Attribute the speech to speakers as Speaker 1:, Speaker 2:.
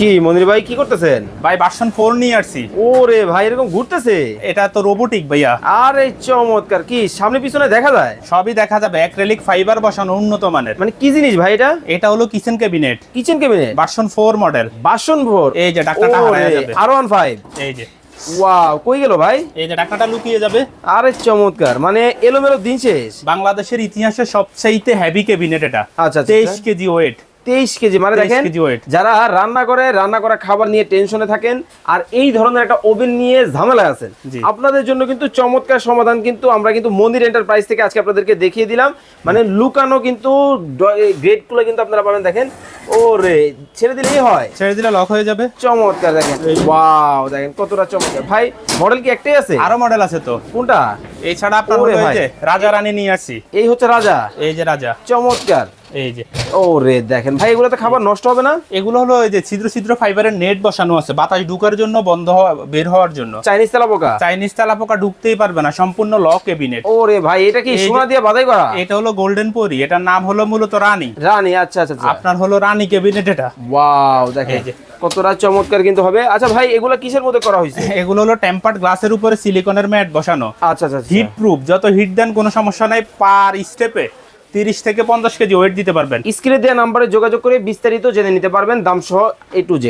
Speaker 1: কি মনির ভাই কি করতেছেন?
Speaker 2: ভাই ভার্সন 4 নিয়ে আসছি।
Speaker 1: ওরে ভাই এরকম ঘুরতেছে?
Speaker 2: এটা তো রোবোটিক ভাইয়া।
Speaker 1: আরে চমৎকার, কি সামনে পিছনে দেখা যায়?
Speaker 2: সবই দেখা যাবে, অ্যাক্রিলিক ফাইবার বসানো উন্নত মানের।
Speaker 1: মানে কি জিনিস ভাই এটা?
Speaker 2: এটা হলো kitchen cabinet,
Speaker 1: kitchen cabinet
Speaker 2: version 4 model.
Speaker 1: বাসন ভোর।
Speaker 2: এই যে ঢাকনাটা হারায় যাবে।
Speaker 1: R15।
Speaker 2: এই যে
Speaker 1: ওয়াও, কই গেল ভাই?
Speaker 2: এই যে ঢাকনাটা লুকিয়ে যাবে।
Speaker 1: আরে চমৎকার, মানে এলোমেলো দিন শেষ।
Speaker 2: বাংলাদেশের ইতিহাসে সবচেয়ে হেভি ক্যাবিনেট এটা।
Speaker 1: আচ্ছা,
Speaker 2: 23 কেজি ওয়েট।
Speaker 1: 23 কেজি, মানে
Speaker 2: 23
Speaker 1: দেখেন
Speaker 2: কেজি weight।
Speaker 1: যারা রান্না করা খাবার নিয়ে টেনশনে থাকেন আর এই ধরনের একটা ওভেন নিয়ে ঝামেলায় আছেন,
Speaker 2: জি।
Speaker 1: আপনাদের জন্য কিন্তু চমৎকার সমাধান কিন্তু আমরা কিন্তু মন্দির এন্টারপ্রাইজ থেকে আজকে আপনাদেরকে দেখিয়ে দিলাম। মানে লুকানো কিন্তু গ্রেডগুলো কিন্তু আপনারা পাবেন। দেখেন, ওরে ছেড়ে দিলেই হয়,
Speaker 2: ছেড়ে দিলে লক হয়ে যাবে।
Speaker 1: চমৎকার। দেখেন, ওয়াও, দেখেন কতটা চমৎকার। ভাই মডেল কি একটাই আছে?
Speaker 2: আরো মডেল আছে তো।
Speaker 1: কোনটা?
Speaker 2: এছাড়া আপনার
Speaker 1: ওরে
Speaker 2: হলো এই
Speaker 1: ভাই।
Speaker 2: যে রাজা রানী নিয়ে আসছি।
Speaker 1: এই হচ্ছে রাজা।
Speaker 2: এই যে রাজা,
Speaker 1: চমৎকার।
Speaker 2: এই যে
Speaker 1: ওরে দেখেন ভাই, এগুলোতে খাবার নষ্ট হবে না?
Speaker 2: এগুলো হলো এই যে ছিদ্র ছিদ্র ফাইবারের নেট বসানো আছে, বাতাস ঢুকার জন্য, বন্ধ হওয়া বের হওয়ার জন্য।
Speaker 1: চাইনিজ তেলাপোকা?
Speaker 2: চাইনিজ তেলাপোকা ঢুকতেই পারবে না, সম্পূর্ণ লক ক্যাবিনেট।
Speaker 1: ওরে ভাই, এটা কি
Speaker 2: এই যে-
Speaker 1: সোনা দিয়ে বাধাই করা?
Speaker 2: এটা হলো গোল্ডেন পরি, এটার নাম হলো মূলত রানী।
Speaker 1: রানী, আচ্ছা আচ্ছা আচ্ছা।
Speaker 2: আপনার হলো রানী ক্যাবিনেট এটা।
Speaker 1: ওয়াও, দেখেন
Speaker 2: এই যে।
Speaker 1: কতটা চমৎকার কিন্তু হবে। আচ্ছা ভাই, এগুলা কিসের মধ্যে করা হয়েছে?
Speaker 2: এগুলো হলো টেম্পার্ড গ্লাসের উপরে সিলিকনের ম্যাট বসানো।
Speaker 1: আচ্ছা আচ্ছা আচ্ছা।
Speaker 2: হিট প্রুফ, যত হিট দেন কোনো সমস্যা নাই। পার স্টেপে 30 থেকে 50 কেজি ওয়েট দিতে পারবেন।
Speaker 1: স্ক্রিনে দেওয়া নাম্বারে যোগাযোগ করে বিস্তারিত জেনে নিতে পারবেন, দাম সহ A to Z।